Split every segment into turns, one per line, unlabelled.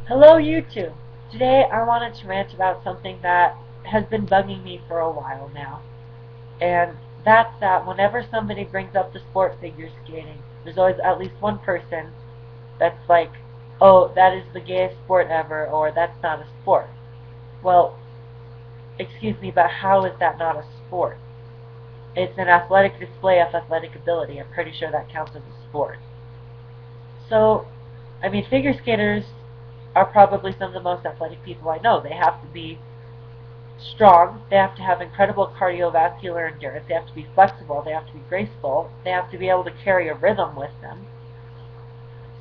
Hello YouTube! Today I wanted to rant about something that has been bugging me for a while now. And that's that whenever somebody brings up the sport figure skating, there's always at least one person that's like, oh, that is the gayest sport ever, or that's not a sport. Well, excuse me, but how is that not a sport? It's an athletic display of athletic ability. I'm pretty sure that counts as a sport. So, I mean, figure skaters are probably some of the most athletic people I know. They have to be strong, they have to have incredible cardiovascular endurance, they have to be flexible, they have to be graceful, they have to be able to carry a rhythm with them.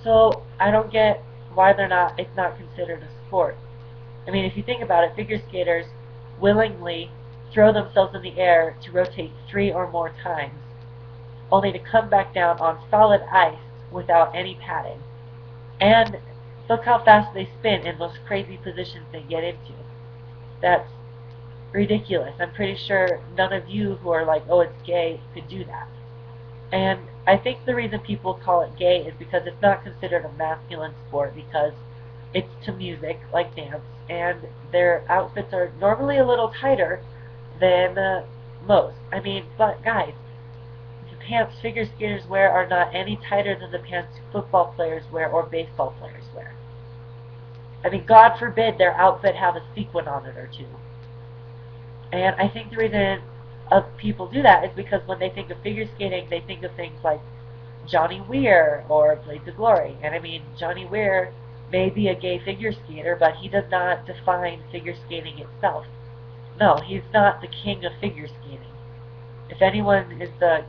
So I don't get why it's not considered a sport. I mean, if you think about it, figure skaters willingly throw themselves in the air to rotate 3 or more times, only to come back down on solid ice without any padding. And look how fast they spin in those crazy positions they get into. That's ridiculous. I'm pretty sure none of you who are like, oh, it's gay, could do that. And I think the reason people call it gay is because it's not considered a masculine sport because it's to music, like dance, and their outfits are normally a little tighter than most. I mean, but guys, the pants figure skaters wear are not any tighter than the pants football players wear or baseball players wear. I mean, God forbid their outfit have a sequin on it or two. And I think the reason people do that is because when they think of figure skating, they think of things like Johnny Weir or Blades of Glory. And I mean, Johnny Weir may be a gay figure skater, but he does not define figure skating itself. No, he's not the king of figure skating. If anyone is the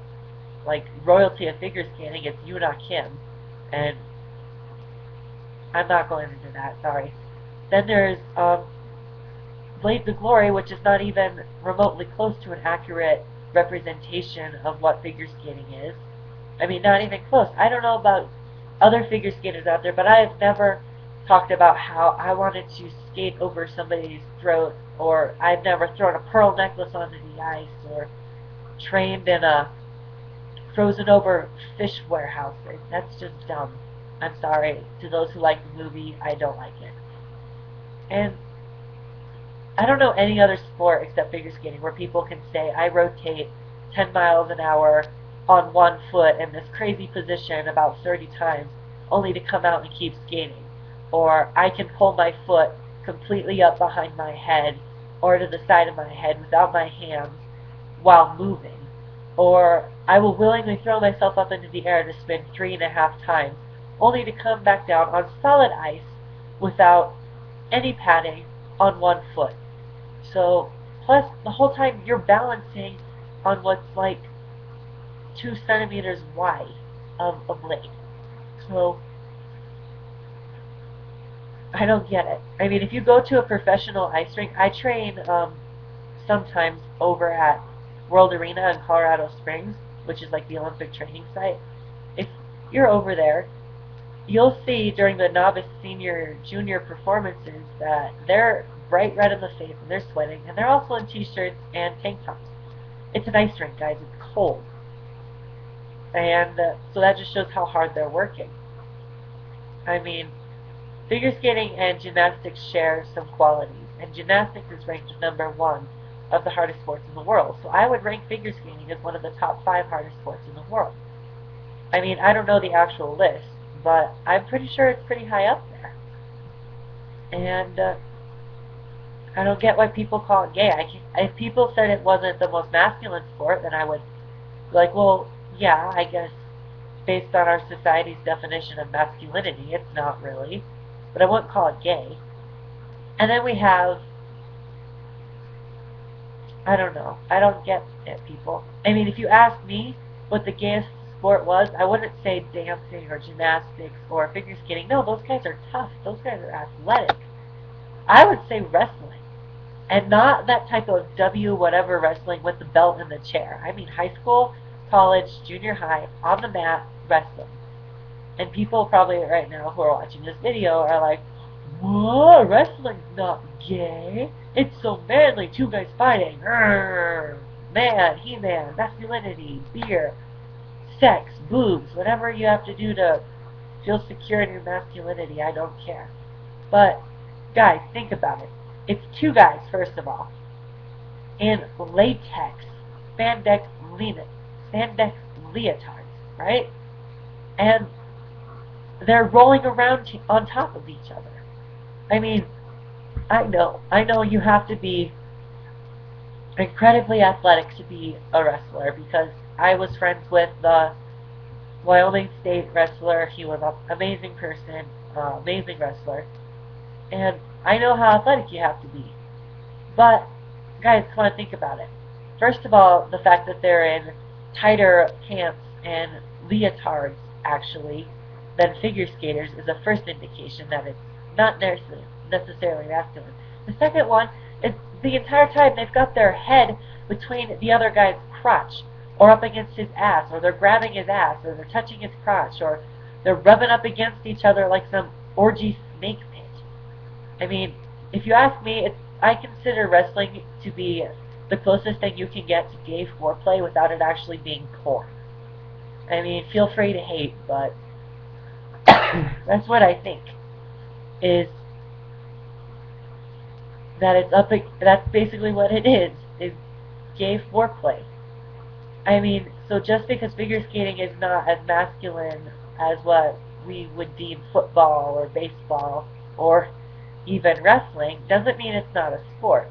royalty of figure skating, it's Yuna Kim, and I'm not going into that. Sorry. Then there's Blades of Glory, which is not even remotely close to an accurate representation of what figure skating is. I mean, not even close. I don't know about other figure skaters out there, but I've never talked about how I wanted to skate over somebody's throat, or I've never thrown a pearl necklace onto the ice, or trained in a frozen over fish warehouse. That's just dumb. I'm sorry. To those who like the movie, I don't like it. And I don't know any other sport except figure skating where people can say, I rotate 10 miles an hour on one foot in this crazy position about 30 times, only to come out and keep skating. Or I can pull my foot completely up behind my head or to the side of my head without my hands while moving. Or I will willingly throw myself up into the air to spin 3.5 times, only to come back down on solid ice without any padding on one foot. So, plus the whole time you're balancing on what's like 2 centimeters wide of a blade. So, I don't get it. I mean, if you go to a professional ice rink, I train sometimes over at World Arena in Colorado Springs, which is like the Olympic training site. If you're over there, you'll see during the novice, senior, junior performances that they're bright red in the face and they're sweating, and they're also in t-shirts and tank tops. It's an ice rink, guys. It's cold. And so that just shows how hard they're working. I mean, figure skating and gymnastics share some qualities, and gymnastics is ranked number 1 of the hardest sports in the world. So I would rank figure skating as one of the top 5 hardest sports in the world. I mean, I don't know the actual list, but I'm pretty sure it's pretty high up there. And I don't get why people call it gay. If people said it wasn't the most masculine sport, then I would be like, well, yeah, I guess based on our society's definition of masculinity, it's not really. But I wouldn't call it gay. And then we have, I don't know. I don't get it, people. I mean, if you ask me what the gayest sport was, I wouldn't say dancing or gymnastics or figure skating. No, those guys are tough. Those guys are athletic. I would say wrestling. And not that type of W whatever wrestling with the belt in the chair. I mean high school, college, junior high, on the mat, wrestling. And people probably right now who are watching this video are like, whoa, wrestling's not gay. It's so manly, 2 guys fighting. Urgh, man, he-man, masculinity, beer, sex, boobs, whatever you have to do to feel secure in your masculinity, I don't care. But, guys, think about it. It's two guys, first of all, in latex, spandex, spandex leotards, right? And they're rolling around on top of each other. I mean, I know you have to be incredibly athletic to be a wrestler because I was friends with the Wyoming State wrestler. He was an amazing person, amazing wrestler, and I know how athletic you have to be. But guys, come on, think about it. First of all, the fact that they're in tighter pants and leotards actually than figure skaters is a first indication that it's not necessarily masculine. The second one is the entire time they've got their head between the other guy's crotch or up against his ass, or they're grabbing his ass, or they're touching his crotch, or they're rubbing up against each other like some orgy snake pit. I mean, if you ask me, I consider wrestling to be the closest thing you can get to gay foreplay without it actually being porn. I mean, feel free to hate, but that's what I think. Is that it's up? That's basically what it is gay foreplay. I mean, so just because figure skating is not as masculine as what we would deem football or baseball or even wrestling, doesn't mean it's not a sport.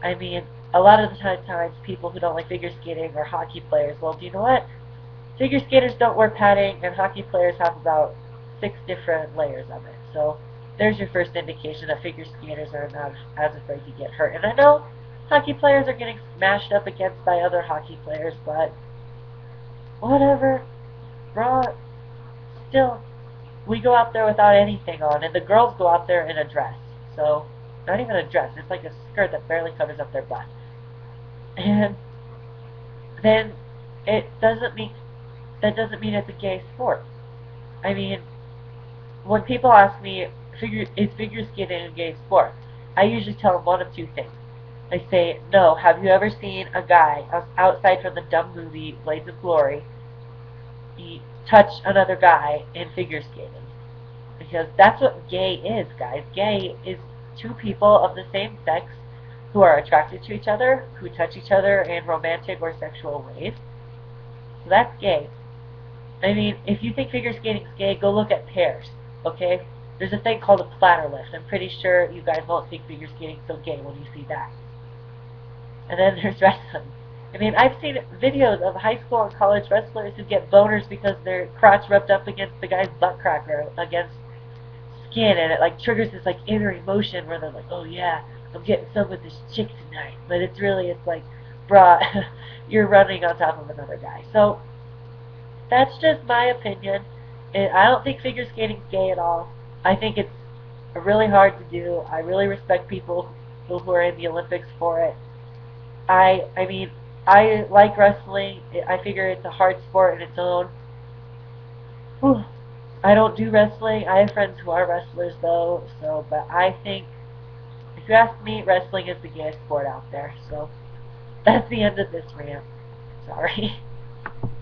I mean, a lot of the times people who don't like figure skating are hockey players. Well, do you know what? Figure skaters don't wear padding, and hockey players have about 6 different layers of it. So there's your first indication that figure skaters are not as afraid to get hurt. And I know hockey players are getting smashed up against by other hockey players, but whatever. Raw, still, we go out there without anything on, and the girls go out there in a dress. So, not even a dress, it's like a skirt that barely covers up their butt. And then it doesn't mean it's a gay sport. I mean, when people ask me, is figure skating a gay sport? I usually tell them one of two things. I say, no, have you ever seen a guy outside from the dumb movie Blades of Glory touch another guy in figure skating? Because that's what gay is, guys. Gay is two people of the same sex who are attracted to each other, who touch each other in romantic or sexual ways. So that's gay. I mean, if you think figure skating's gay, go look at pairs, okay? There's a thing called a platter lift. I'm pretty sure you guys won't think figure skating's so gay when you see that. And then there's wrestling. I mean, I've seen videos of high school and college wrestlers who get boners because their crotch rubbed up against the guy's butt crack or against skin, and it like triggers this like inner emotion where they're like, oh yeah, I'm getting some with this chick tonight. But it's like, bruh, you're running on top of another guy. So that's just my opinion. I don't think figure skating's gay at all. I think it's really hard to do. I really respect people who are in the Olympics for it. I mean, I like wrestling. I figure it's a hard sport in its own. Whew. I don't do wrestling. I have friends who are wrestlers though. So, but I think if you ask me, wrestling is the gayest sport out there. So that's the end of this rant. Sorry.